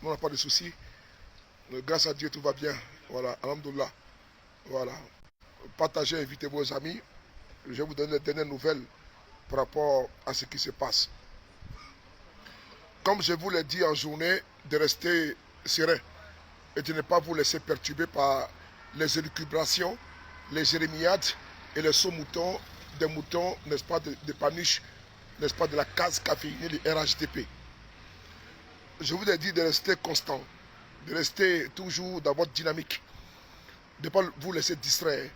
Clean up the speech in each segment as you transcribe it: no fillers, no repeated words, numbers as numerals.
on n'a pas de soucis. Grâce à Dieu, tout va bien. Voilà, alhamdoulilah. Voilà. Partagez, invitez vos amis. Je vais vous donner les dernières nouvelles par rapport à ce qui se passe. Comme je vous l'ai dit en journée, de rester serein et de ne pas vous laisser perturber par les élucubrations, les jérémiades et les sauts moutons, des moutons, n'est-ce pas, de paniche, n'est-ce pas, de la case caféinée du RHDP. Je vous ai dit de rester constant, de rester toujours dans votre dynamique, de ne pas vous laisser distraire.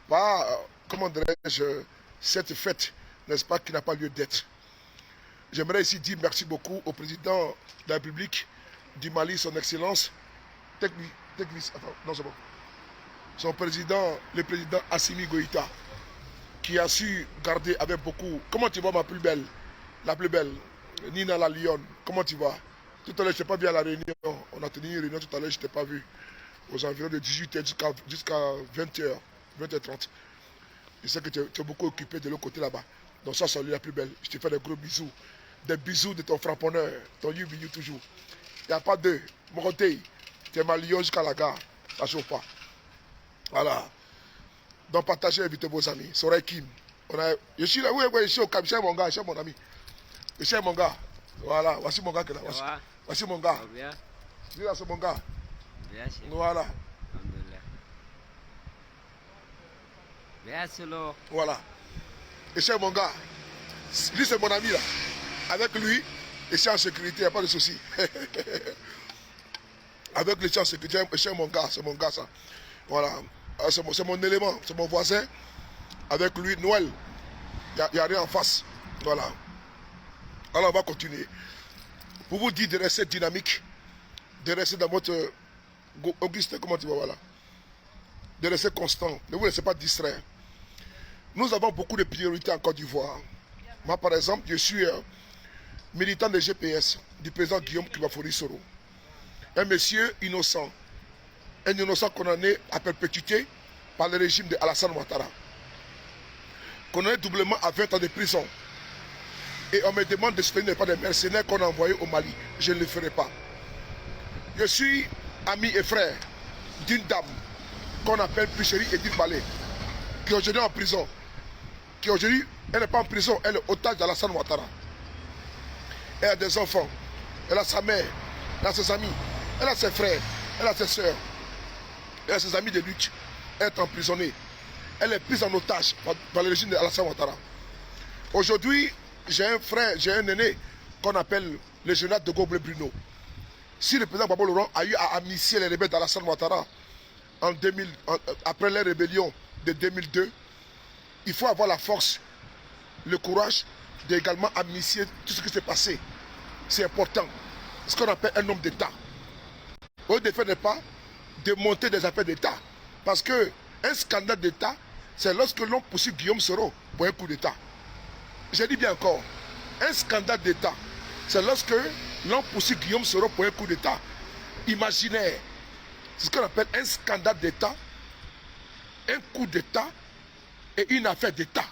Pas, comment dirais-je, cette fête, n'est-ce pas, qui n'a pas lieu d'être. J'aimerais ici dire merci beaucoup au président de la République du Mali, son Excellence, attends, non c'est bon. Son président, le président Assimi Goïta, qui a su garder avec beaucoup. Comment tu vas ma plus belle, la plus belle, Nina la Lyon, comment tu vas? Tout à l'heure, je n'étais pas vu à la réunion. On a tenu une réunion tout à l'heure, je ne t'ai pas vu. Aux environs de 18h jusqu'à 20h, 20h30. Je sais que tu es beaucoup occupé de l'autre côté là-bas. Donc ça, salut la plus belle. Je te fais des gros bisous. Des bisous de ton frapponneur, ton you toujours. Il n'y a pas deux. Mon côté, tu es ma Lyon jusqu'à la gare. Ça ne chauffe pas. Voilà. Donc partagez, invitez vos amis. Soray Kim. Je suis là, oui, je suis au Cap. Je suis mon gars, je suis mon ami. Je suis mon gars. Voilà, voici mon gars qui est là. Voici mon gars. Lui là, c'est mon gars. Voilà. Voilà. Et c'est mon gars. Lui, c'est mon ami là. Avec lui, je suis en sécurité, il n'y a pas de souci. Avec lui, je suis en sécurité, c'est mon gars ça. Voilà. C'est mon élément, c'est mon voisin. Avec lui, Noël. Il n'y a rien en face. Voilà. Alors on va continuer. Pour vous dire de rester dynamique, de rester dans votre... Augustin, comment tu vas, voilà. De rester constant, ne vous laissez pas distraire. Nous avons beaucoup de priorités en Côte d'Ivoire. Moi, par exemple, je suis militant de GPS du président Guillaume Kibafori Soro. Un monsieur innocent. Un innocent condamné à perpétuité par le régime de Alassane Ouattara. Condamné doublement à 20 ans de prison. Et on me demande de soutenir pas des mercenaires qu'on a envoyés au Mali. Je ne le ferai pas. Je suis ami et frère d'une dame qu'on appelle Picheri Edith Balé, qui est aujourd'hui en prison. Qui aujourd'hui, elle n'est pas en prison, elle est otage d'Alassane Ouattara. Elle a des enfants, elle a sa mère, elle a ses amis, elle a ses frères, elle a ses soeurs, elle a ses amis de lutte. Elle est emprisonnée. Elle est prise en otage par le régime d'Alassane Ouattara. Aujourd'hui, j'ai un frère, j'ai un aîné qu'on appelle le général de Gaulle Bruno. Si le président Gbagbo Laurent a eu à amnistier les rebelles d'Alassane Ouattara après les rébellions de 2002, il faut avoir la force, le courage d'également amnistier tout ce qui s'est passé. C'est important. Ce qu'on appelle un homme d'État. Au lieu de faire des pas, de monter des affaires d'État. Parce qu'un scandale d'État, c'est lorsque l'on poursuit Guillaume Soro pour un coup d'État. Je dis bien encore, un scandale d'État, c'est lorsque l'on poursuit Guillaume Soro pour un coup d'État imaginaire. C'est ce qu'on appelle un scandale d'État, un coup d'État et une affaire d'État.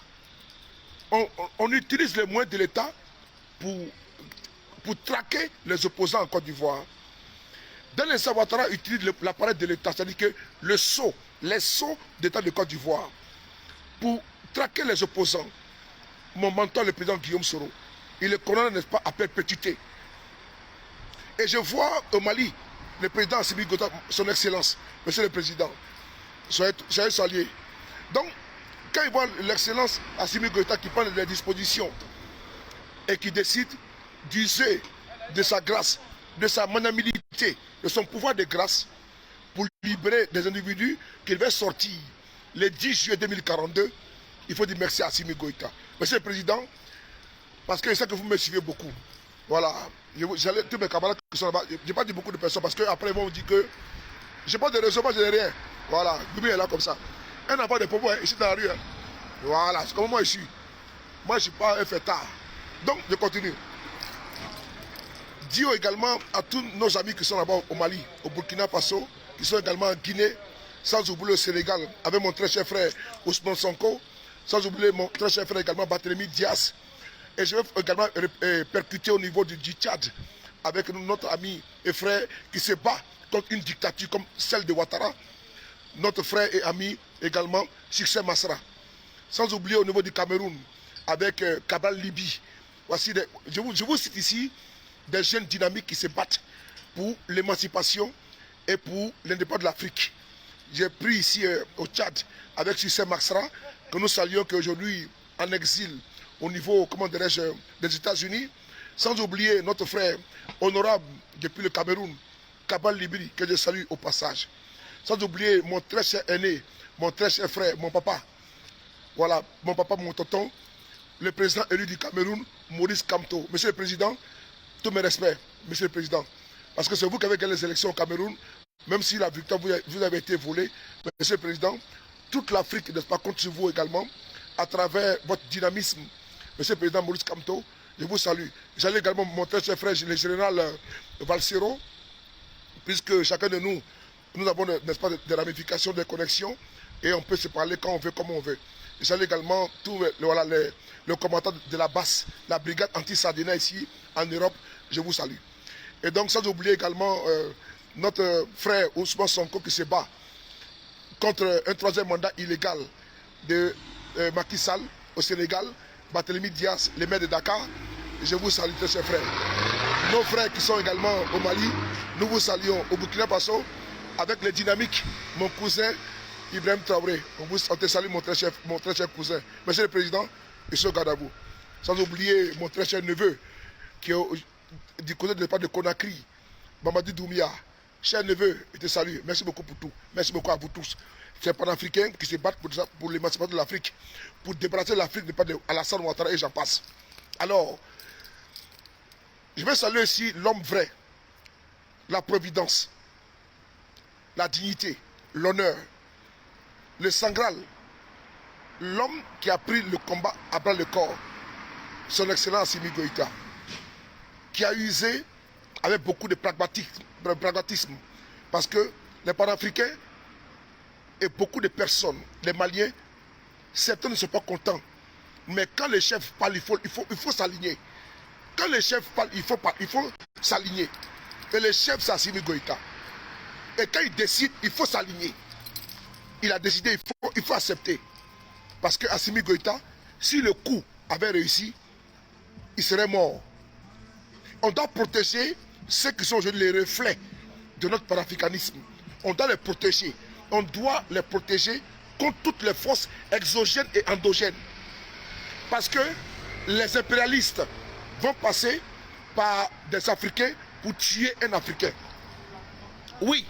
On utilise les moyens de l'État pour traquer les opposants en Côte d'Ivoire. Dans les Ouattara utilise l'appareil de l'État, c'est-à-dire que les sceaux d'État de Côte d'Ivoire, pour traquer les opposants. Mon mentor, le président Guillaume Soro, il est condamné, n'est-ce pas, à perpétuité. Et je vois au Mali, le président Assimi Goïta, son excellence, monsieur le président, soyez salué. Donc, quand il voit l'excellence Assimi Goïta qui prend les dispositions et qui décide d'user de sa grâce, de sa magnanimité, de son pouvoir de grâce pour libérer des individus qu'il va sortir le 10 juillet 2042, il faut dire merci à Assimi Goïta. Monsieur le Président, parce que je sais que vous me suivez beaucoup. Voilà. J'allais tous mes camarades qui sont là-bas. Je n'ai pas dit beaucoup de personnes parce qu'après ils vont me dire que je n'ai pas de réseau, moi je n'ai rien. Voilà. Goumi est là comme ça. Un n'a pas de propos ici dans la rue. Hein. Voilà. C'est comme moi je suis. Moi je ne suis pas un fêtard. Donc je continue. Dis également à tous nos amis qui sont là-bas au Mali, au Burkina Faso, qui sont également en Guinée, sans oublier le Sénégal, avec mon très cher frère Ousmane Sonko, sans oublier mon très cher frère également Barthélémy Dias. Et je vais également percuter au niveau du Tchad avec notre ami et frère qui se bat contre une dictature comme celle de Ouattara. Notre frère et ami également, Succès Masra. Sans oublier au niveau du Cameroun, avec Cabral Libi. Voici je vous cite ici des jeunes dynamiques qui se battent pour l'émancipation et pour l'indépendance de l'Afrique. J'ai pris ici au Tchad avec Succès Masra, que nous saluons, qui est aujourd'hui en exil au niveau, comment dirais-je, des États-Unis. Sans oublier notre frère honorable depuis le Cameroun, Cabral Libi, que je salue au passage. Sans oublier mon très cher aîné, mon très cher frère, mon papa. Voilà, mon papa, mon tonton, le président élu du Cameroun, Maurice Kamto. Monsieur le Président, tous mes respects, Monsieur le Président. Parce que c'est vous qui avez gagné les élections au Cameroun, même si la victoire vous avez été volée. Monsieur le Président, toute l'Afrique, n'est-ce pas, compte sur vous également, à travers votre dynamisme. Monsieur le Président Maurice Kamto, je vous salue. J'allais également mon très cher frère, le général Valsero, puisque chacun de nous, nous avons, n'est-ce pas, des ramifications, des connexions, et on peut se parler quand on veut, comme on veut. J'allais également tout voilà, le commandant de la basse, la brigade anti-Sardina ici en Europe, je vous salue. Et donc sans oublier également notre frère Ousmane Sonko qui se bat contre un troisième mandat illégal de Macky Sall au Sénégal, Barthélémy Dias, le maire de Dakar. Je vous salue très chers frères. Nos frères qui sont également au Mali, nous vous saluons au Burkina Faso avec les dynamiques, mon cousin Ibrahim Traoré. On te salue mon très cher cousin. Monsieur le Président, je suis au garde à vous. Sans oublier mon très cher neveu qui est du côté de Conakry, Mamadi Doumia. Cher neveu, je te salue. Merci beaucoup pour tout. Merci beaucoup à vous tous. C'est panafricains qui se battent pour l'émancipation de l'Afrique, pour débarrasser l'Afrique de Alassane Ouattara et j'en passe. Alors, je vais saluer ici l'homme vrai, la providence, la dignité, l'honneur, le sangral, l'homme qui a pris le combat à bras le corps, son excellence Assimi Goïta, qui a usé avec beaucoup de pragmatisme, parce que les panafricains et beaucoup de personnes, les Maliens, certains ne sont pas contents. Mais quand les chefs parlent, il faut s'aligner. Quand les chefs parlent, il faut s'aligner. Et le chef, c'est Assimi Goïta. Et quand il décide, il faut s'aligner. Il a décidé, il faut accepter. Parce que Assimi Goïta, si le coup avait réussi, il serait mort. On doit protéger ceux qui sont aujourd'hui les reflets de notre panafricanisme. On doit les protéger. On doit les protéger contre toutes les forces exogènes et endogènes. Parce que les impérialistes vont passer par des Africains pour tuer un Africain. Oui,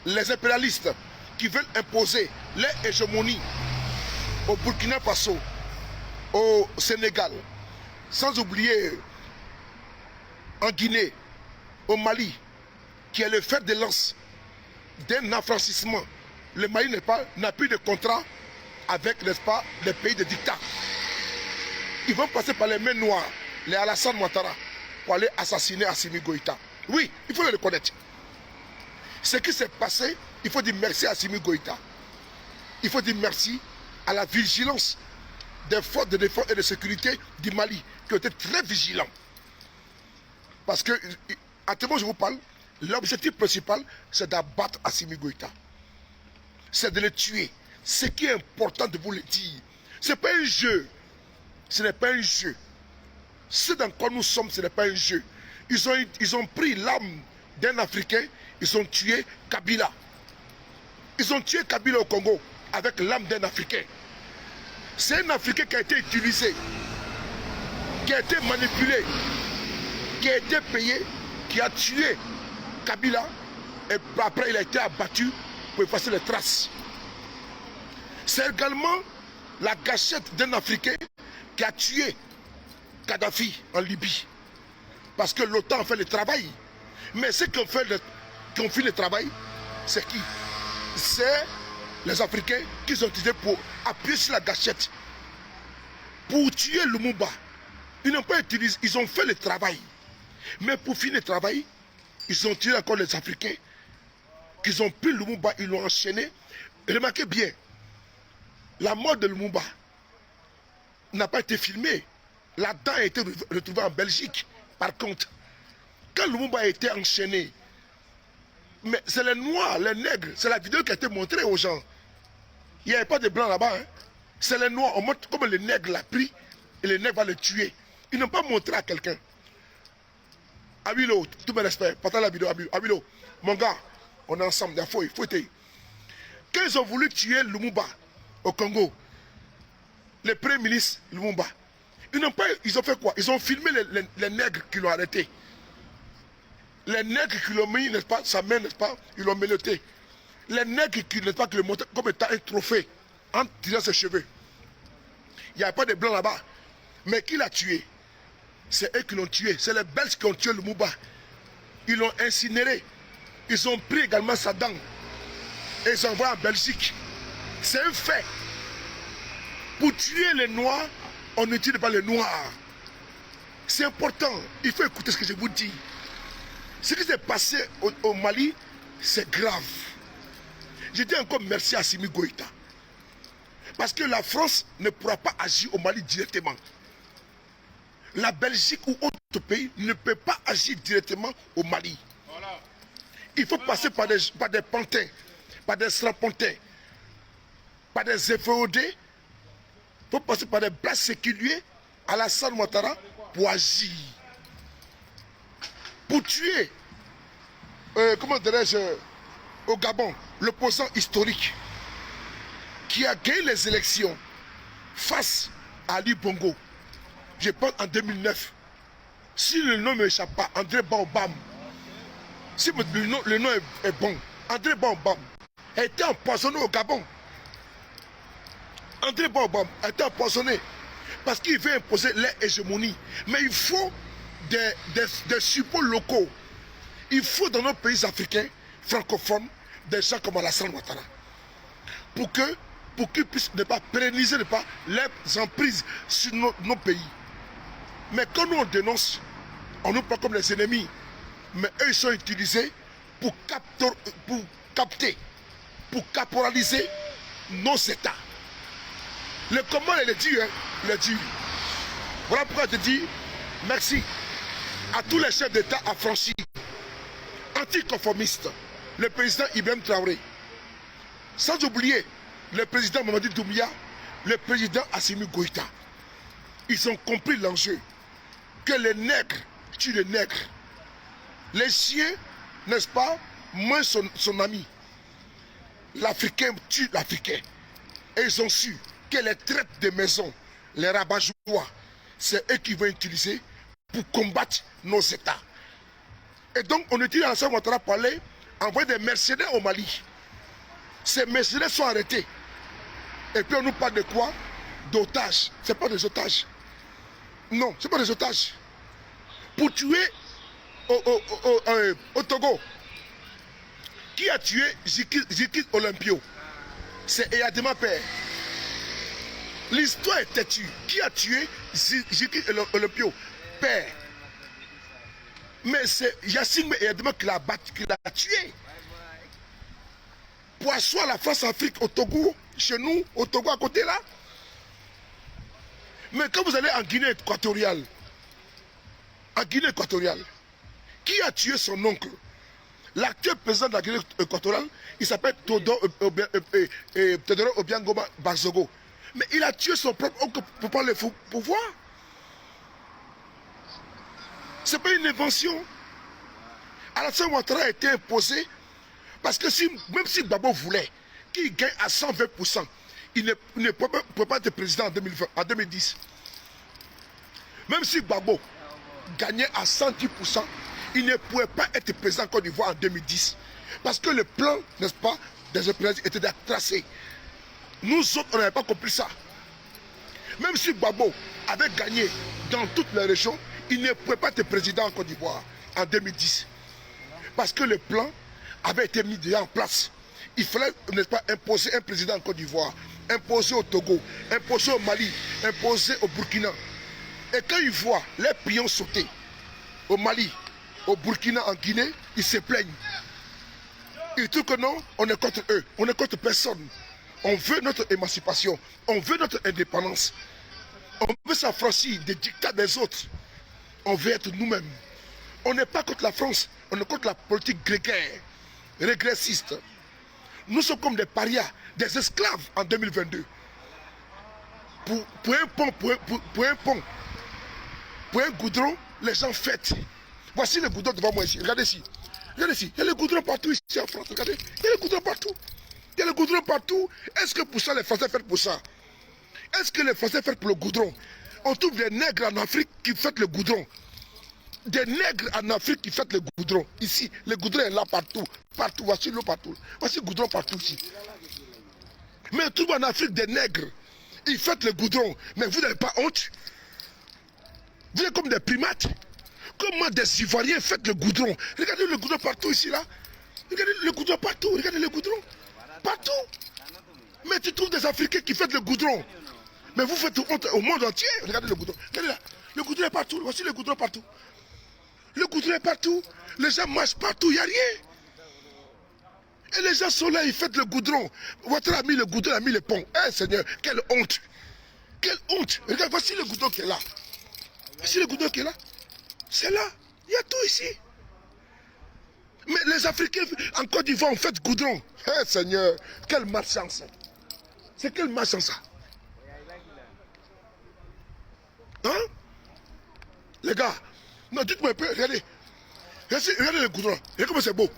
les impérialistes qui veulent imposer leur hégémonie au Burkina Faso, au Sénégal, sans oublier en Guinée, au Mali, qui est le fer de lance d'un affranchissement. Le Mali n'a plus de contrat avec, n'est-ce pas, les pays de dictat. Ils vont passer par les mains noires, les Alassane Ouattara, pour aller assassiner Assimi Goïta. Oui, il faut le reconnaître. Ce qui s'est passé, il faut dire merci à Assimi Goïta. Il faut dire merci à la vigilance des forces de défense et de sécurité du Mali, qui ont été très vigilants. Parce que, à tout moment je vous parle, l'objectif principal, c'est d'abattre Assimi Goïta. C'est de le tuer. Ce qui est important de vous le dire, ce n'est pas un jeu. Ce n'est pas un jeu. Ce dans quoi nous sommes, ce n'est pas un jeu. Ils ont pris l'âme d'un Africain, ils ont tué Kabila. Ils ont tué Kabila au Congo avec l'âme d'un Africain. C'est un Africain qui a été utilisé, qui a été manipulé, qui a été payé, qui a tué Kabila et après il a été abattu pour effacer les traces. C'est également la gâchette d'un Africain qui a tué Kadhafi en Libye. Parce que l'OTAN a fait le travail. Mais ceux qui ont fait le travail, c'est qui? C'est les Africains qui ont utilisé pour appuyer sur la gâchette. Pour tuer Lumumba. Ils n'ont pas utilisé, ils ont fait le travail. Mais pour finir le travail, ils ont tué encore les Africains. Qu'ils ont pris Lumumba, ils l'ont enchaîné. Et remarquez bien, la mort de Lumumba n'a pas été filmée. La dent a été retrouvée en Belgique. Par contre, quand Lumumba a été enchaîné, mais c'est les noirs, les nègres, c'est la vidéo qui a été montrée aux gens. Il n'y avait pas de blancs là-bas. Hein. C'est les noirs, on montre comme le nègre l'a pris et le nègre va le tuer. Ils n'ont pas montré à quelqu'un. Abilo, tout mes respects, partage la vidéo, Abilo, mon gars, on est ensemble, il faut aider. Quand ils ont voulu tuer Lumumba au Congo, le premier ministre Lumumba, ils ont fait quoi? Ils ont filmé les nègres qui l'ont arrêté. Les nègres qui l'ont mis, n'est-ce pas, sa main, n'est-ce pas, ils l'ont menotté. Les nègres qui, n'est-ce pas, qui le montraient comme étant un trophée en tirant ses cheveux. Il n'y a pas de blanc là-bas. Mais qui l'a tué? C'est eux qui l'ont tué. C'est les Belges qui ont tué Lumumba. Ils l'ont incinéré. Ils ont pris également sa dent. Et ils ont envoyé en Belgique. C'est un fait. Pour tuer les Noirs, on n'utilise pas les Noirs. C'est important. Il faut écouter ce que je vous dis. Ce qui s'est passé au Mali, c'est grave. Je dis encore merci à Assimi Goïta. Parce que la France ne pourra pas agir au Mali directement. La Belgique ou autre pays ne peut pas agir directement au Mali. Voilà. Il faut passer par des pantins, par des strapontins, par des FOD. Il faut passer par des bras séculiers à la Alassane Ouattara pour agir. Pour tuer, comment dirais-je, au Gabon, l'opposant historique qui a gagné les élections face à Ali Bongo. Je pense en 2009. Si le nom ne m'échappe pas, André Baobam. Si le nom est bon, André Baobam a été empoisonné au Gabon. André Baobam a été empoisonné parce qu'il veut imposer l'hégémonie. Mais il faut des supports locaux. Il faut dans nos pays africains, francophones, des gens comme Alassane Ouattara. Pour qu'ils puissent ne pas pérenniser, ne pas les emprises sur nos pays. Mais quand nous on dénonce, on nous prend comme les ennemis. Mais eux ils sont utilisés pour capter, pour caporaliser nos États. Le comment il est dit, hein, il est dit. Voilà pourquoi je te dis merci à tous les chefs d'État affranchis, anticonformistes, le président Ibrahim Traoré, sans oublier le président Mamadi Doumbia, le président Assimi Goïta. Ils ont compris l'enjeu. Que les nègres tuent les nègres. Les chiens, n'est-ce pas, moins son ami. L'Africain tue l'Africain. Et ils ont su que les traites de maison, les rabat-joie, c'est eux qui vont utiliser pour combattre nos États. Et donc, on utilise Alassane Ouattara pour aller envoyer des mercenaires au Mali. Ces mercenaires sont arrêtés. Et puis on nous parle de quoi? D'otages. Ce n'est pas des otages. Non, ce n'est pas des otages. Pour tuer au Togo, qui a tué Jikis Olympio? C'est Eyadema Père. L'histoire est têtue. Qui a tué Jikis Olympio? Père. Mais c'est Yacine Eyadema qui l'a tué. Pour asseoir la France-Afrique au Togo, chez nous, au Togo à côté là. Mais quand vous allez en Guinée équatoriale, qui a tué son oncle? L'actuel président de la Guinée équatoriale, il s'appelle Teodoro Obiang Bazogo. Mais il a tué son propre oncle pour prendre le pouvoir. Ce n'est pas une invention. Alassane Ouattara a été imposé parce que même si Gbagbo voulait qu'il gagne à 120%, il ne peut pas être président en 2010. Même si Gbagbo gagnait à 110%, il ne pouvait pas être président en Côte d'Ivoire en 2010. Parce que le plan, n'est-ce pas, des opérations était déjà tracé. Nous autres, on n'avait pas compris ça. Même si Gbagbo avait gagné dans toutes les régions, il ne pouvait pas être président en Côte d'Ivoire en 2010. Parce que le plan avait été mis déjà en place. Il fallait, n'est-ce pas, imposer un président en Côte d'Ivoire, imposer au Togo, imposer au Mali, imposer au Burkina. Et quand ils voient les pions sauter au Mali, au Burkina, en Guinée, ils se plaignent. Ils trouvent que non, on est contre eux, on n'est contre personne. On veut notre émancipation, on veut notre indépendance. On veut s'affranchir des dictats des autres. On veut être nous-mêmes. On n'est pas contre la France, on est contre la politique grégaire, régressiste. Nous sommes comme des parias, des esclaves en 2022. Pour un pont, pour un goudron, les gens fêtent. Voici le goudron devant moi ici. Regardez ici. Regardez ici. Il y a le goudron partout ici en France. Regardez. Il y a le goudron partout. Il y a le goudron partout. Est-ce que pour ça les Français fêtent pour ça? Est-ce que les Français fêtent pour le goudron? On trouve des nègres en Afrique qui fêtent le goudron. Des nègres en Afrique qui fêtent le goudron. Ici, le goudron est là partout. Partout. Voici l'eau partout. Voici le goudron partout ici. Mais on trouve en Afrique des nègres. Ils fêtent le goudron. Mais vous n'avez pas honte? Vous êtes comme des primates. Comment des Ivoiriens fêtent le goudron? Regardez le goudron partout ici, là. Regardez le goudron partout. Regardez le goudron. Partout. Mais tu trouves des Africains qui fêtent le goudron. Mais vous faites honte au monde entier. Regardez le goudron. Regardez là. Le goudron est partout. Voici le goudron partout. Le goudron est partout. Les gens marchent partout. Il n'y a rien. Et les gens sont là, ils fêtent le goudron. Votre ami, le goudron a mis le pont. Eh Seigneur, quelle honte. Quelle honte. Regarde, voici le goudron qui est là. Voici le goudron qui est là. C'est là. Il y a tout ici. Mais les Africains, en Côte d'Ivoire, on fait goudron. Eh Seigneur, quelle malchance. C'est quelle malchance ça. Hein? Les gars, non, dites-moi un peu, regardez. Regardez le goudron. Regardez comment c'est beau.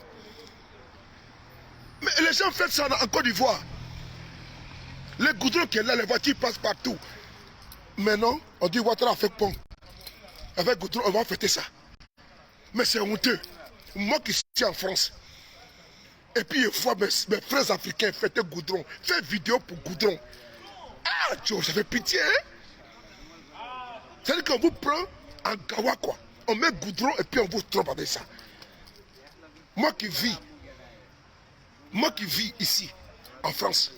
Mais les gens font ça en Côte d'Ivoire. Le goudron qui est là, les voitures passent partout. Mais non, on dit Ouattara a fait pont. Avec goudron, on va fêter ça. Mais c'est honteux. Moi qui suis en France, et puis je vois mes frères africains fêter goudron, faire vidéo pour goudron. Ah, Dieu, ça fait pitié, hein? C'est-à-dire qu'on vous prend en gawa, quoi. On met goudron et puis on vous trompe avec ça. Moi qui vis ici, en France,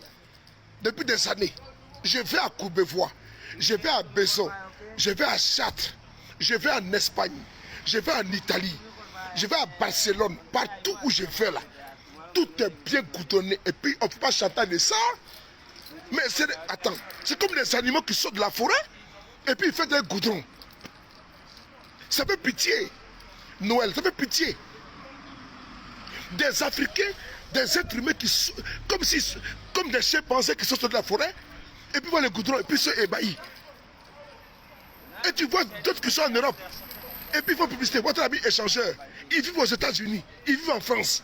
depuis des années, je vais à Courbevoie, je vais à Bézon, je vais à Chartres, je vais en Espagne, je vais en Italie, je vais à Barcelone, partout où je vais là, tout est bien goudronné. Et puis on ne peut pas chanter de ça. Mais c'est... Attends, c'est comme les animaux qui sortent de la forêt, et puis ils font des goudrons. Ça fait pitié. Noël, ça fait pitié. Des Africains, des êtres humains qui sont comme des chimpanzés qui sortent de la forêt, et puis voient les goudrons, et puis sont ébahis. Et tu vois d'autres qui sont en Europe, et puis ils font publicité. Votre ami échangeur, ils vivent aux États-Unis, ils vivent en France.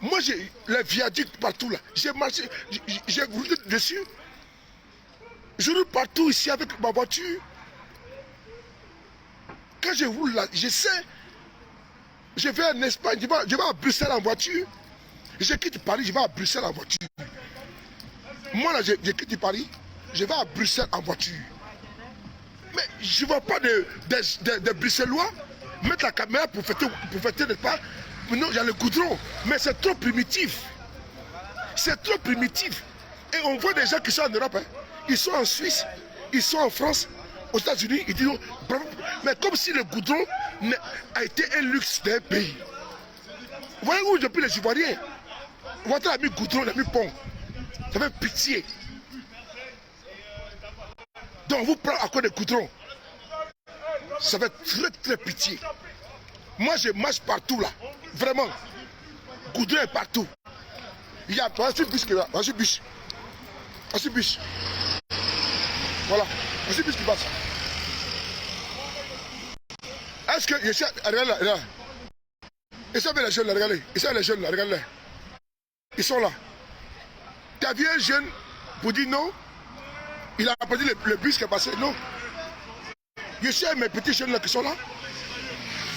Moi, j'ai les viaducs partout là. J'ai marché, j'ai roulé dessus. Je roule partout ici avec ma voiture. Quand je roule là, je sais. Je vais en Espagne, je vais à Bruxelles en voiture. Je quitte Paris, je vais à Bruxelles en voiture. Moi là, je quitte Paris, je vais à Bruxelles en voiture. Mais je ne vois pas de Bruxellois mettre la caméra pour fêter, n'est-ce pas? Non, il y a le goudron, mais c'est trop primitif. C'est trop primitif. Et on voit des gens qui sont en Europe, hein. Ils sont en Suisse, ils sont en France, aux États-Unis, ils disent bravo. Mais comme si le goudron a été un luxe d'un pays. Vous voyez où depuis les Ivoiriens? Ouattara a mis goudron, il a mis pont. Ça fait pitié. Donc on vous prend à cause des goudrons. Ça fait très très pitié. Moi je marche partout là. Vraiment. Goudron est partout. Il y a un bus qui va. Un bus. Un bus. Voilà. Un bus qui passe. Est-ce que. Regarde là, regarde. Et ça, les jeunes là, regardez. Et ça, les jeunes là, regardez. Ils sont là. Tu as vu un jeune pour dire non? Il a apporté le bus qui est passé. Non. Je sais mes petits jeunes là qui sont là.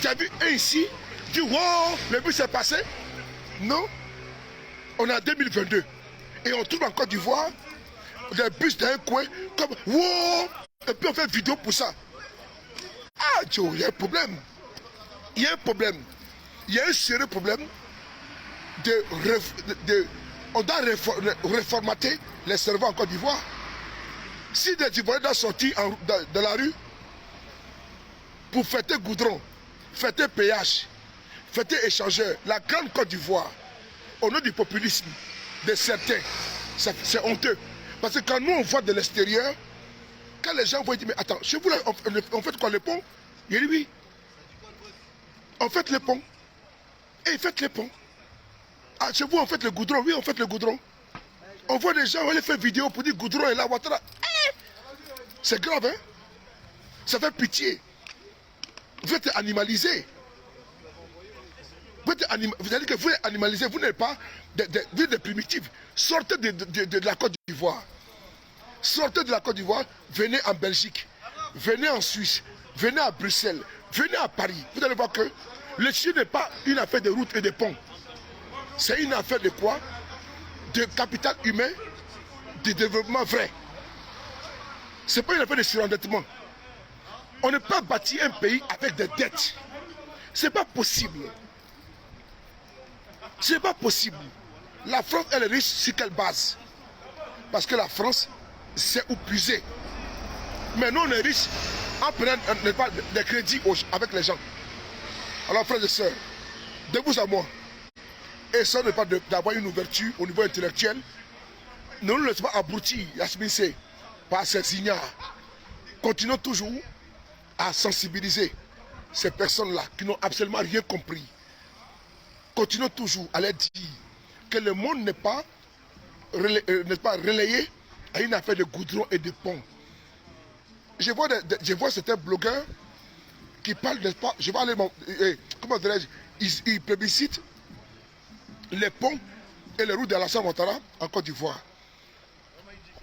Tu as vu un ici? Tu dis, wow, le bus est passé. Non. On est en 2022. Et on trouve en Côte d'Ivoire des bus dans un coin comme wow. Et puis on fait vidéo pour ça. Ah, Joe, il y a un problème. Il y a un problème. Il y a un sérieux problème on doit reformater les cerveaux en Côte d'Ivoire. Si des Ivoiriens doivent sortir de la rue pour fêter goudron, fêter péage, fêter échangeur, la grande Côte d'Ivoire, au nom du populisme de certains, c'est honteux. Parce que quand nous on voit de l'extérieur, quand les gens vont dire mais attends, chez vous là, on fait quoi, le pont? Il dit oui. On fait les ponts. Et ils font les ponts. Ah, chez vous, on fait le goudron. Oui, on fait le goudron. On voit des gens, on les fait vidéo pour dire goudron et là, Ouattara. C'est grave, hein? Ça fait pitié. Vous êtes animalisé. Vous allez dire que vous êtes animalisé, vous n'êtes pas des primitifs. Sortez de la Côte d'Ivoire. Sortez de la Côte d'Ivoire, venez en Belgique, venez en Suisse, venez à Bruxelles, venez à Paris. Vous allez voir que le Chine n'est pas une affaire de routes et de ponts. C'est une affaire de quoi? De capital humain, de développement vrai. Ce n'est pas une affaire de surendettement. On ne peut pas bâtir un pays avec des dettes. Ce n'est pas possible. Ce n'est pas possible. La France, elle est riche sur quelle base? Parce que la France, c'est où puiser. Mais nous, on est riche en prenant des crédits avec les gens. Alors, frères et sœurs, de vous à moi, essayons de pas d'avoir une ouverture au niveau intellectuel. Ne nous laissons pas abrutir, Yasmine C, par ces ignares. Continuons toujours à sensibiliser ces personnes-là qui n'ont absolument rien compris. Continuons toujours à leur dire que le monde n'est pas relayé à une affaire de goudron et de pont. Je vois certains blogueurs qui parlent, n'est-ce pas, je vais aller, comment dirais-je, ils plébiscitent les ponts et les routes d'Alassane Ouattara en Côte d'Ivoire.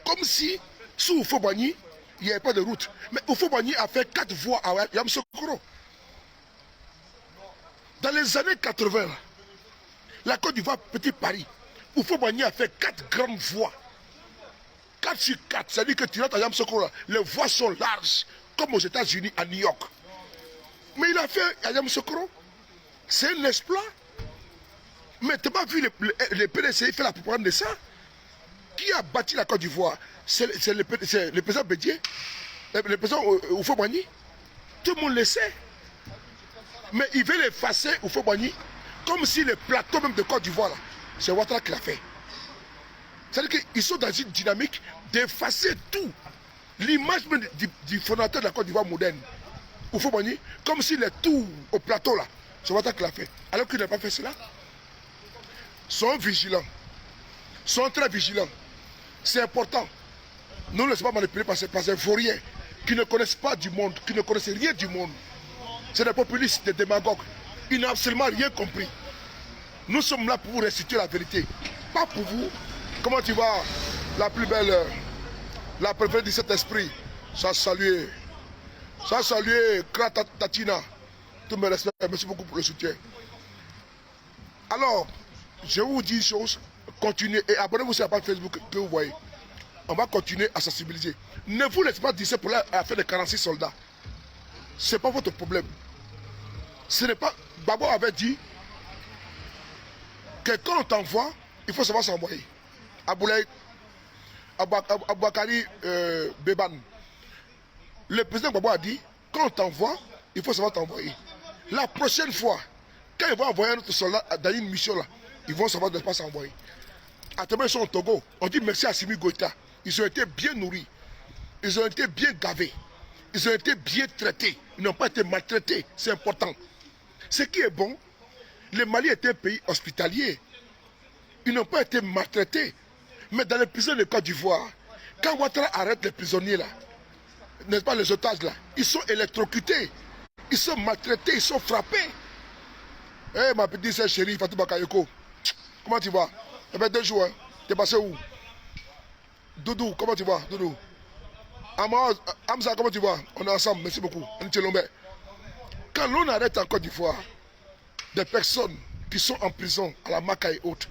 Comme si, sous Oufo-Boigny, il n'y avait pas de route. Mais Oufo-Boigny a fait 4 voies à Yamoussoukro. Dans les années 80, la Côte d'Ivoire, Petit Paris, Oufo-Boigny a fait 4 grandes voies. 4 sur 4, c'est-à-dire que tu rentres à Yamoussoukro, les voies sont larges, comme aux États-Unis, à New York. Mais il a fait à Yamoussoukro, c'est un exploit. Mais tu n'as pas vu le PDC faire la propagande de ça? Qui a bâti la Côte d'Ivoire? C'est le président Bédié, le président Oufo-Boigny. Tout le monde le sait. Mais il veut l'effacer Oufo-Boigny comme si le plateau même de Côte d'Ivoire, c'est Ouattara qui l'a fait. C'est-à-dire qu'ils sont dans une dynamique d'effacer tout. L'image même du fondateur de la Côte d'Ivoire moderne, Oufo-Boigny, comme s'il est tout au plateau là, c'est Ouattara qui l'a fait. Alors qu'il n'a pas fait cela. Sont vigilants. Sont très vigilants. C'est important. Ne nous laissons pas manipuler par ces vauriens qui ne connaissent pas du monde, qui ne connaissent rien du monde. C'est des populistes, des démagogues. Ils n'ont absolument rien compris. Nous sommes là pour vous restituer la vérité. Pas pour vous. Comment tu vas, la plus belle, la préférée de cet esprit? Ça salue. Ça salue, Tatina. Tout mes respects. Merci beaucoup pour le soutien. Alors, je vous dis une chose. Continuez et abonnez-vous sur la page Facebook que vous voyez. On va continuer à sensibiliser. Ne vous laissez pas dire ça pour la faire de 46 soldats. Ce n'est pas votre problème. Ce n'est pas... Babo avait dit que quand on t'envoie, il faut savoir s'envoyer. Aboulaye, Aboukari Beban. Le président Babo a dit, quand on t'envoie, il faut savoir t'envoyer. La prochaine fois, quand ils vont envoyer un autre soldat dans une mission là, ils vont savoir ne pas s'envoyer. À Théma, ils sont au Togo. On dit merci à Simi Goïta. Ils ont été bien nourris. Ils ont été bien gavés. Ils ont été bien traités. Ils n'ont pas été maltraités. C'est important. Ce qui est bon, le Mali est un pays hospitalier. Ils n'ont pas été maltraités. Mais dans les prisons de Côte d'Ivoire, quand Ouattara arrête les prisonniers là, n'est-ce pas, les otages là, ils sont électrocutés. Ils sont maltraités, ils sont frappés. Eh ma petite sœur chérie, Fatou Bakayoko, comment tu vas? Eh bien 2 jours, hein. T'es passé où? Doudou, comment tu vas? Doudou. Amza, comment tu vas? On est ensemble, merci beaucoup. Quand l'on arrête en Côte d'Ivoire des personnes qui sont en prison à la Maca et autres,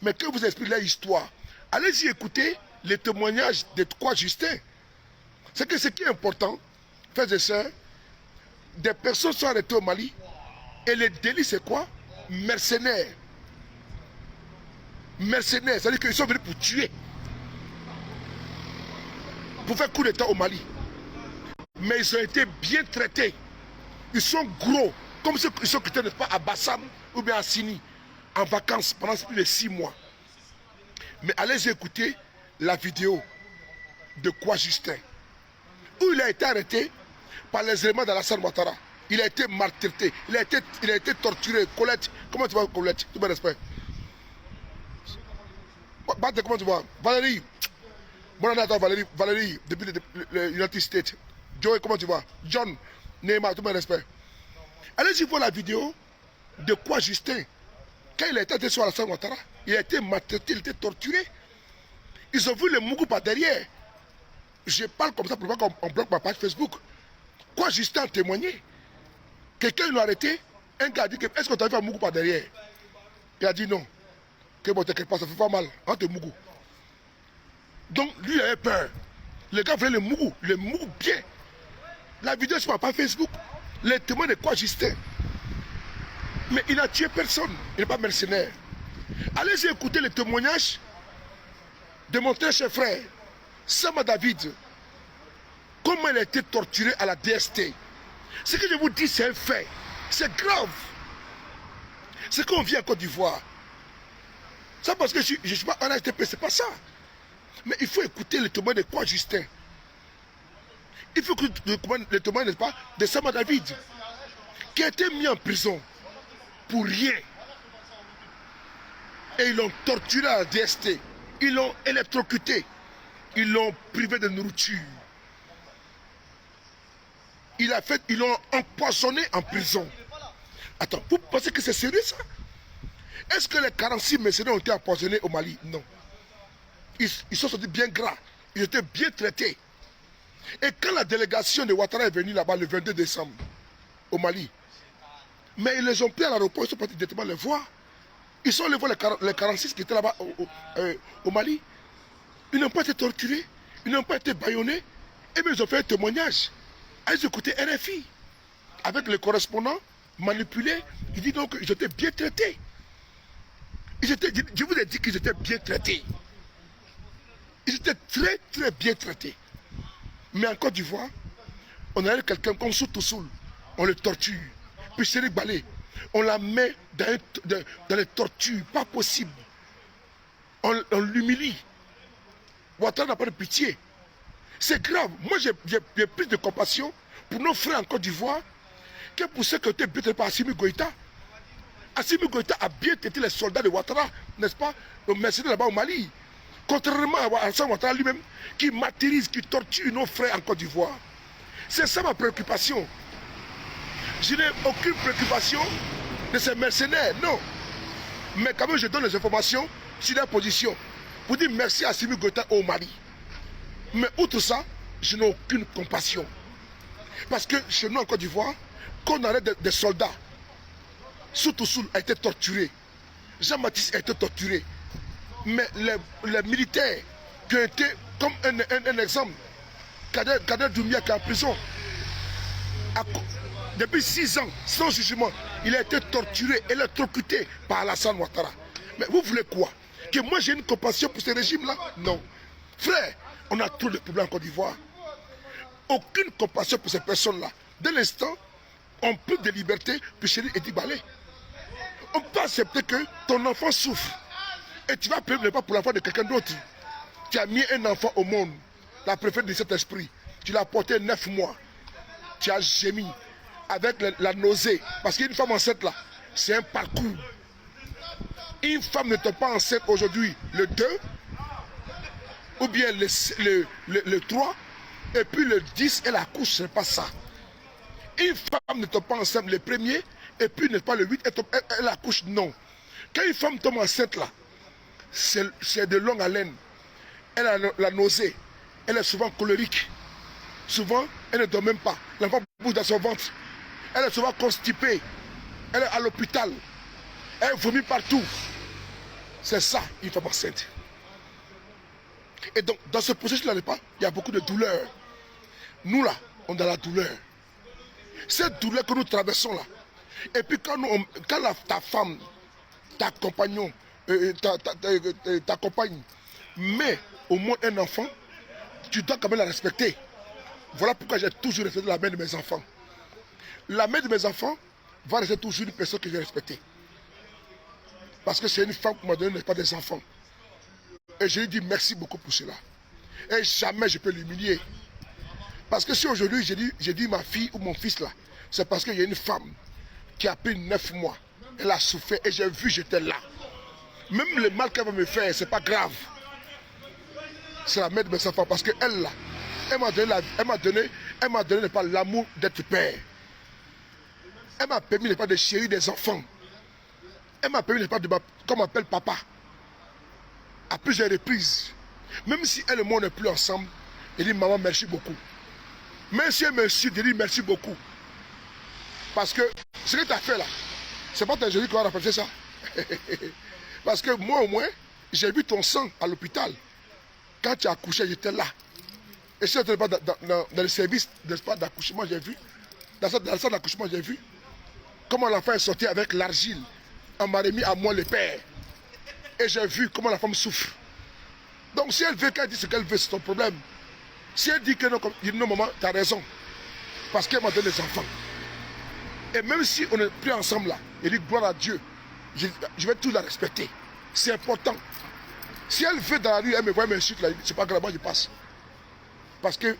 mais que vous expliquez leur histoire, allez-y écouter les témoignages de 3 Justins. C'est que ce qui est important, frères et sœurs, des personnes sont arrêtées au Mali et le délit c'est quoi? Mercenaires. Mercenaires, c'est-à-dire qu'ils sont venus pour tuer, pour faire coup d'état au Mali. Mais ils ont été bien traités. Ils sont gros, comme ceux qui sont quittés, n'est-ce pas, à Bassam ou bien à Sini, en vacances pendant plus de 6 mois. Mais allez écouter la vidéo de Kwa Justin, où il a été arrêté par les éléments d'Alassane Ouattara. Il a été maltraité. Il a été torturé. Colette, comment tu vas, Colette? Tout mon respect. Bate, comment tu vas? Valérie. Bonne année à toi, Valérie. Valérie, depuis le United States. Joey, comment tu vas? John, Neymar, tout mon respect. Allez-y voir la vidéo de quoi Justin, quand il a été sur Alassane Ouattara, il a été maltraité, il a été torturé. Ils ont vu le Mougou par derrière. Je parle comme ça pour pas qu'on bloque ma page Facebook. Quoi Justin a témoigné? Quelqu'un l'a arrêté. Un gars a dit, est-ce qu'on t'a vu un Mougou par derrière? Il a dit non. Que bon, t'inquiète pas, ça fait pas mal. Entre Mougou. Donc lui il avait peur. Le gars voulait le Mougou bien. La vidéo sur ma page Facebook. Les témoins de quoi Justin? Mais il n'a tué personne. Il n'est pas mercenaire. Allez-y écouter les témoignages de mon très cher frère, Sama David. Comment il a été torturé à la DST. Ce que je vous dis, c'est un fait. C'est grave. C'est qu'on vit en Côte d'Ivoire. Ça parce que je ne suis pas en ASTP, c'est pas ça. Mais il faut écouter les témoins de quoi Justin. Il faut que les témoins, n'est-ce pas, de Sama David, qui a été mis en prison pour rien. Et ils l'ont torturé à la DST. Ils l'ont électrocuté. Ils l'ont privé de nourriture. Ils l'ont empoisonné en prison. Attends, vous pensez que c'est sérieux ça? Est-ce que les 46 mercenaires ont été empoisonnés au Mali? Non. Ils sont sortis bien gras. Ils étaient bien traités. Et quand la délégation de Ouattara est venue là-bas le 22 décembre, au Mali, mais ils les ont pris à l'aéroport, ils sont partis directement les voir. Ils sont allés voir les 46 qui étaient là-bas au Mali. Ils n'ont pas été torturés, ils n'ont pas été bâillonnés. Et bien ils ont fait un témoignage. Allez écouter RFI. Avec le correspondant manipulé, il dit donc qu'ils étaient bien traités. Je vous ai dit qu'ils étaient bien traités. Ils étaient très très bien traités. Mais en Côte d'Ivoire, on a quelqu'un comme Soutousoul, on le torture. Puis Cédric Balé, on la met dans les tortures, pas possible. On l'humilie. Ouattara n'a pas de pitié. C'est grave. Moi, j'ai plus de compassion pour nos frères en Côte d'Ivoire que pour ceux qui ont été bien traités par Assimi Goïta. Assimi Goïta a bien traité les soldats de Ouattara, n'est-ce pas, le mercenaire là-bas au Mali. Contrairement à Alassane Ouattara lui-même, qui martyrise, qui torture nos frères en Côte d'Ivoire. C'est ça ma préoccupation. Je n'ai aucune préoccupation de ces mercenaires, non. Mais quand même, je donne les informations sur leur position. Pour dire merci à Assimi Goïta au Mali. Mais outre ça, je n'ai aucune compassion. Parce que chez nous en Côte d'Ivoire, quand on arrête des soldats, Soutousoul a été torturé. Jean-Baptiste a été torturé. Mais les militaires qui ont été, comme un exemple, Kader Doumbia qui est en prison, depuis 6 ans, sans jugement, il a été torturé, électrocuté par Alassane Ouattara. Mais vous voulez quoi? Que moi j'ai une compassion pour ce régime-là? Non. Frère, on a trop de problèmes en Côte d'Ivoire. Aucune compassion pour ces personnes-là. Dès l'instant, on peut de liberté pour chérir Edi Balé. On peut accepter que ton enfant souffre. Et tu vas payer le pas pour l'enfant de quelqu'un d'autre. Tu as mis un enfant au monde, la préfète de cet esprit. Tu l'as porté 9 mois. Tu as gémi avec la nausée. Parce qu'une femme enceinte là, c'est un parcours. Une femme ne tombe pas enceinte aujourd'hui le 2, ou bien le 3, et puis le 10, elle accouche, c'est pas ça. Une femme ne tombe pas enceinte le 1er, et puis n'est pas le 8, elle accouche, non. Quand une femme tombe enceinte là, c'est de longue haleine. Elle a la nausée, elle est souvent colérique. Souvent, elle ne dort même pas. L'enfant bouge dans son ventre. Elle est souvent constipée. Elle est à l'hôpital. Elle vomit partout. C'est ça, une femme enceinte. Et donc, dans ce processus-là, il y a beaucoup de douleur. Nous, là, on a la douleur. Cette douleur que nous traversons, là. Et puis, quand ta femme, ta compagnon, ta compagne met au monde un enfant, tu dois quand même la respecter. Voilà pourquoi j'ai toujours respecté la mère de mes enfants. La mère de mes enfants va rester toujours une personne que j'ai respectée. Parce que c'est une femme qui m'a donné pas des enfants. Et je lui dis merci beaucoup pour cela. Et jamais je peux l'humilier. Parce que si aujourd'hui j'ai dit ma fille ou mon fils là, c'est parce qu'il y a une femme qui a pris 9 mois. Elle a souffert et j'ai vu, j'étais là. Même le mal qu'elle va me faire, c'est pas grave. C'est la mère de mes enfants parce qu'elle là, elle m'a donné pas l'amour d'être père. Elle m'a permis de pas de chérir des enfants. Elle m'a permis de pas de qu'on m'appelle papa. À plusieurs reprises. Même si elle et moi n'est plus ensemble, elle dit maman merci beaucoup. Même si elle m'insulte, elle dit merci beaucoup. Parce que ce que tu as fait là, c'est pas ta jolie qu'on va rappeler ça. Parce que moi au moins, j'ai vu ton sang à l'hôpital. Quand tu as accouché, j'étais là. Et si tu n'étais pas dans le service d'accouchement, j'ai vu. Dans la salle d'accouchement, j'ai vu. Comment l'enfant est sorti avec l'argile. On m'a remis à moi le père. Et j'ai vu comment la femme souffre. Donc si elle veut qu'elle dise ce qu'elle veut, c'est son problème. Si elle dit que non, non maman, tu as raison. Parce qu'elle m'a donné des enfants. Et même si on n'est plus ensemble là, elle dit gloire à Dieu, je vais tout la respecter. C'est important. Si elle veut dans la rue, elle me voit m'insulter, c'est pas grave, moi je passe. Parce qu'elle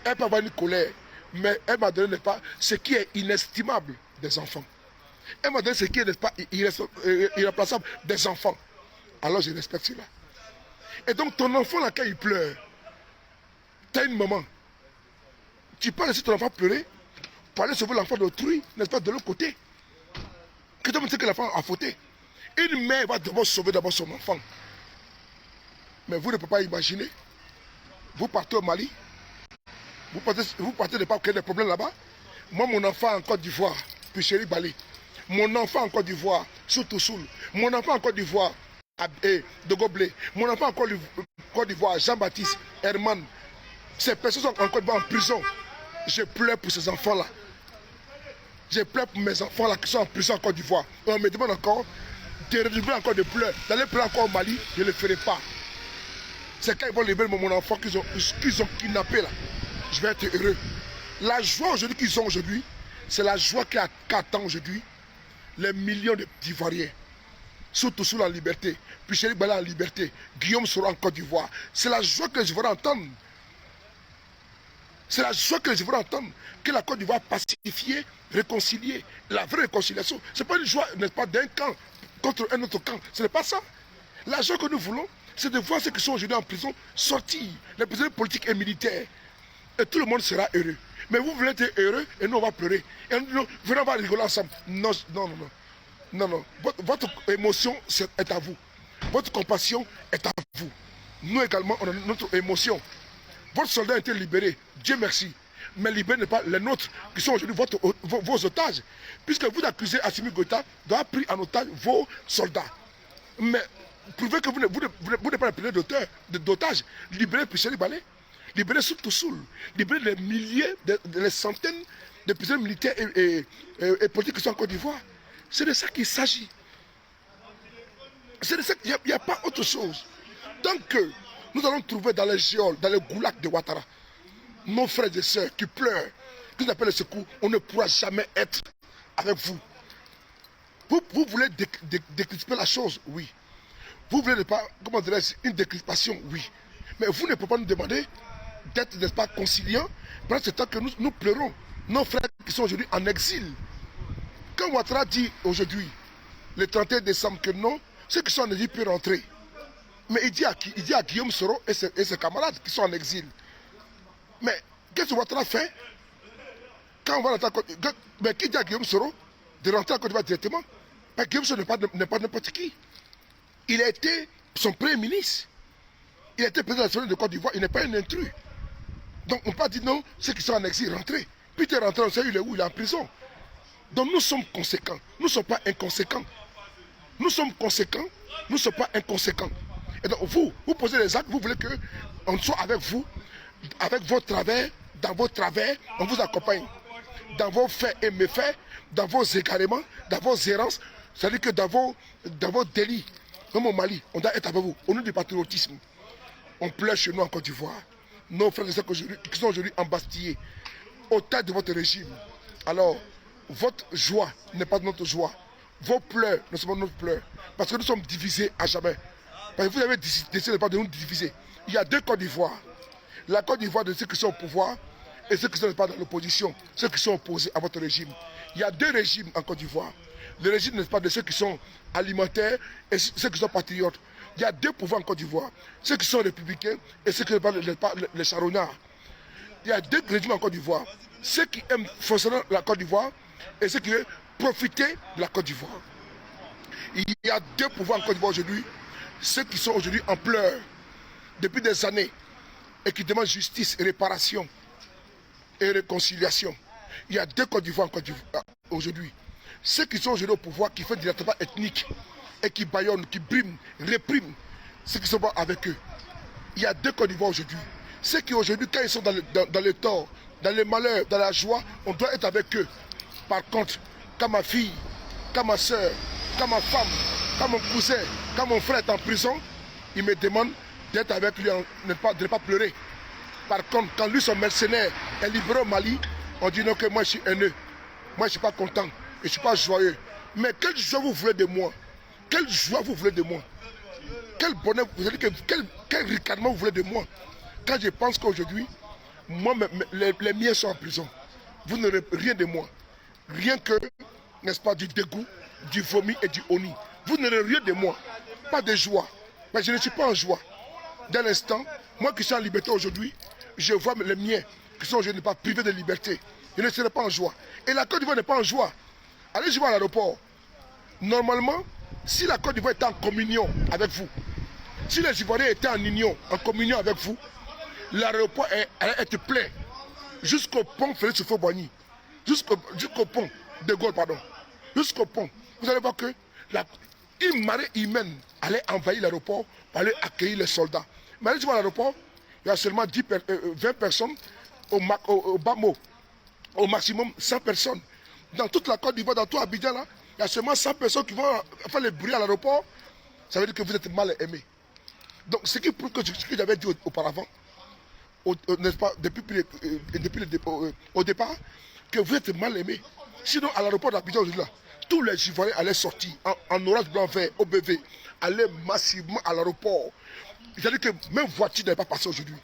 peut avoir une colère, mais elle m'a donné pas ce qui est inestimable des enfants. Elle m'a donné ce qui est pas irremplaçable des enfants. Alors je respecte cela. Et donc ton enfant là, quand il pleure, tu as une maman. Tu peux laisser ton enfant pleurer pour aller sauver l'enfant d'autrui, n'est-ce pas, de l'autre côté. Que tu me dis que l'enfant a fauté. Une mère va devoir sauver d'abord son enfant. Mais vous ne pouvez pas imaginer. Vous partez au Mali. Vous partez de pas créer des problèmes là-bas. Moi, mon enfant en Côte d'Ivoire, puis chéri Balé. Mon enfant en Côte d'Ivoire, Soul. Mon enfant en Côte d'Ivoire, de Goblé. Mon enfant en Côte d'Ivoire, Jean-Baptiste, Herman. Ces personnes sont en Côte d'Ivoire en prison. Je pleure pour ces enfants-là. Je pleure pour mes enfants là qui sont en prison en Côte d'Ivoire. On me demande encore de redoubler encore de pleurs. D'aller pleurer encore au Mali, je ne le ferai pas. C'est quand ils vont libérer mon enfant qu'ils ont kidnappé là. Je vais être heureux. La joie aujourd'hui qu'ils ont aujourd'hui, c'est la joie qu'attend aujourd'hui les millions d'Ivoiriens. Surtout sous la liberté. Puis Chéri Bala en liberté. Guillaume sera en Côte d'Ivoire. C'est la joie que les Ivoiriens entendent. C'est la joie que les Ivoiriens entendent. Que la Côte d'Ivoire pacifiée, réconciliée. La vraie réconciliation. Ce n'est pas une joie, n'est-ce pas, d'un camp contre un autre camp. Ce n'est pas ça. La joie que nous voulons, c'est de voir ceux qui sont aujourd'hui en prison sortir. Les prisonniers politiques et militaires. Et tout le monde sera heureux. Mais vous voulez être heureux et nous on va pleurer. Et nous, venons on va rigoler ensemble. Non, non, non, non. Non, non. Votre émotion est à vous. Votre compassion est à vous. Nous également, on a notre émotion. Votre soldat a été libéré. Dieu merci. Mais libéré n'est pas les nôtres qui sont aujourd'hui vos otages. Puisque vous accusez Assimi Goïta d'avoir pris en otage vos soldats. Mais prouvez que vous n'êtes pas le preneur d'otages. Libérez Picheli Balé. Libérer Soul, libérer les milliers, les centaines de prisonniers militaires et politiques qui sont en Côte d'Ivoire. C'est de ça qu'il s'agit. C'est de ça qu'il n'y a pas autre chose. Tant que nous allons trouver dans les géoles, dans les goulags de Ouattara, nos frères et sœurs qui pleurent, qui nous appellent le secours, on ne pourra jamais être avec vous. Vous voulez décrisper la chose, oui. Vous voulez pas, comment dirais-je, une décrispation, oui. Mais vous ne pouvez pas nous demander d'être, n'est-ce pas, conciliants pendant ce temps que nous pleurons. Nos frères qui sont aujourd'hui en exil. Quand Ouattara dit aujourd'hui, le 31 décembre, que non, ceux qui sont en exil peuvent rentrer. Mais il dit à Guillaume Soro et ses camarades qui sont en exil. Mais qu'est-ce que Ouattara fait quand on va rentrer mais qui dit à Guillaume Soro de rentrer en Côte d'Ivoire directement? Mais Guillaume Soro n'est pas n'importe qui. Il a été son premier ministre. Il a été président de la de Côte d'Ivoire. Il n'est pas un intrus. Donc on ne peut pas dire non, ceux qui sont en exil, rentrez. Puis tu es rentré, on sait il est où, il est en prison. Donc nous sommes conséquents. Nous ne sommes pas inconséquents. Nous sommes conséquents, nous ne sommes pas inconséquents. Et donc vous posez les actes, vous voulez qu'on soit avec vous, avec vos travers, dans vos travers, on vous accompagne. Dans vos faits et méfaits, dans vos égarements, dans vos errances, c'est-à-dire que dans vos délits, comme au Mali, on doit être avec vous. Au nom du patriotisme, on pleure chez nous en Côte d'Ivoire. Nos frères et sœurs qui sont aujourd'hui embastillés, au tête de votre régime. Alors, votre joie n'est pas notre joie. Vos pleurs ne sont pas notre pleurs. Parce que nous sommes divisés à jamais. Parce que vous avez décidé de nous diviser. Il y a deux Côtes d'Ivoire. La Côte d'Ivoire de ceux qui sont au pouvoir et ceux qui ne sont pas dans l'opposition, ceux qui sont opposés à votre régime. Il y a deux régimes en Côte d'Ivoire. Le régime, n'est-ce pas, de ceux qui sont alimentaires et ceux qui sont patriotes. Il y a deux pouvoirs en Côte d'Ivoire. Ceux qui sont républicains et ceux qui ne sont pas les charognards. Il y a deux régimes en Côte d'Ivoire. Ceux qui aiment fonctionner la Côte d'Ivoire et ceux qui veulent profiter de la Côte d'Ivoire. Il y a deux pouvoirs en Côte d'Ivoire aujourd'hui. Ceux qui sont aujourd'hui en pleurs depuis des années et qui demandent justice, réparation et réconciliation. Il y a deux Côte d'Ivoire en Côte d'Ivoire aujourd'hui. Ceux qui sont aujourd'hui au pouvoir, qui font du traitement ethnique et qui baillonnent, qui briment, répriment ceux qui ne sont pas avec eux. Il y a deux Côte d'Ivoire aujourd'hui. Ceux qui aujourd'hui, quand ils sont dans le tort, dans le malheur, dans la joie, on doit être avec eux. Par contre, quand ma fille, quand ma soeur, quand ma femme, quand mon cousin, quand mon frère est en prison, il me demande d'être avec lui, de ne pas pleurer. Par contre, quand lui, son mercenaire, est libéré au Mali, on dit non que moi je suis haineux. Moi je ne suis pas content et je ne suis pas joyeux. Mais quelle joie vous voulez de moi? Quelle joie vous voulez de moi? Quel bonheur, vous allez dire quel ricanement vous voulez de moi? Quand je pense qu'aujourd'hui, moi, les miens sont en prison. Vous n'aurez rien de moi. Rien que, n'est-ce pas, du dégoût, du vomi et du honni. Vous n'aurez rien de moi. Pas de joie. Mais je ne suis pas en joie. D'un instant, moi qui suis en liberté aujourd'hui, je vois les miens qui sont aujourd'hui pas privés de liberté. Je ne serai pas en joie. Et la Côte d'Ivoire n'est pas en joie. Allez jouer à l'aéroport. Normalement, si la Côte d'Ivoire était en communion avec vous, si les Ivoiriens étaient en union, en communion avec vous, l'aéroport allait être plein. Jusqu'au pont Félix Houphouët-Boigny. Jusqu'au pont de Gaulle, pardon. Jusqu'au pont. Vous allez voir que une marée humaine allait envahir l'aéroport pour aller accueillir les soldats. Mais allez voir à l'aéroport, il y a seulement 20 personnes au bas mot. Au maximum 100 personnes. Dans toute la Côte d'Ivoire, dans tout Abidjan, là, il y a seulement 100 personnes qui vont faire le bruit à l'aéroport. Ça veut dire que vous êtes mal aimé. Donc, ce qui prouve que ce que j'avais dit auparavant, n'est-ce pas, depuis au départ, que vous êtes mal aimé. Sinon, à l'aéroport d'Abidjan, aujourd'hui, là, tous les Ivoiriens allaient sortir en orange, blanc, vert, OBV, allaient massivement à l'aéroport. C'est-à-dire que même voiture n'avait pas passé aujourd'hui.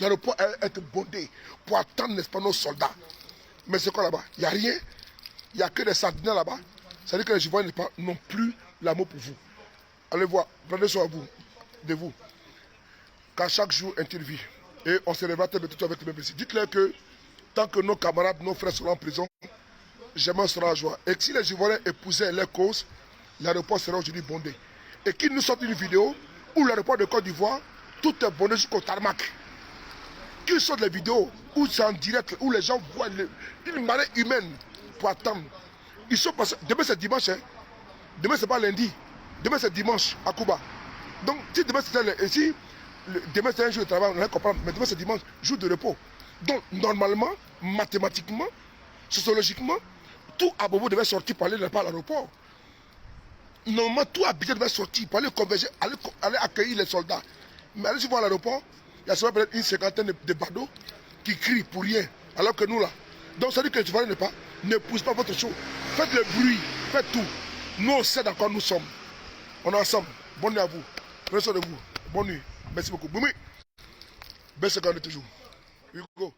L'aéroport allait être bondé pour attendre, n'est-ce pas, nos soldats. Mais c'est quoi là-bas? Il n'y a rien. Il n'y a que des sardines là-bas. C'est-à-dire que les Ivoiriens n'ont plus l'amour pour vous. Allez voir, prenez soin de vous. Qu'à chaque jour, interview. Et on se lèvera tout avec le même plaisir. Dites-leur que tant que nos camarades, nos frères seront en prison, jamais on sera en joie. Et si les Ivoiriens épousaient leur cause, l'aéroport sera aujourd'hui bondé. Et qu'ils nous sortent une vidéo où l'aéroport de Côte d'Ivoire, tout est bondé jusqu'au tarmac. Qu'ils sortent les vidéos où c'est en direct, où les gens voient une marée humaine pour attendre. Ils sont passés. Demain c'est dimanche. Hein. Demain c'est pas lundi. Demain c'est dimanche à Cuba. Donc si demain demain c'est un jour de travail, on va comprendre. Mais demain c'est dimanche, jour de repos. Donc normalement, mathématiquement, sociologiquement, tout Abobo devait sortir pour aller à l'aéroport. Normalement, tout Abidjan devait sortir pour aller converger, aller accueillir les soldats. Mais allez voir à l'aéroport, il y a seulement peut-être une cinquantaine de badauds qui crient pour rien. Alors que nous là. Donc ça veut dire que les Ivoiriens ne poussent pas votre show. Faites le bruit, faites tout. Nous on sait dans quoi nous sommes. On est ensemble. Bonne nuit à vous. Prenez soin de vous. Bonne nuit. Merci beaucoup. Boumi. Belle seconde toujours. Hugo.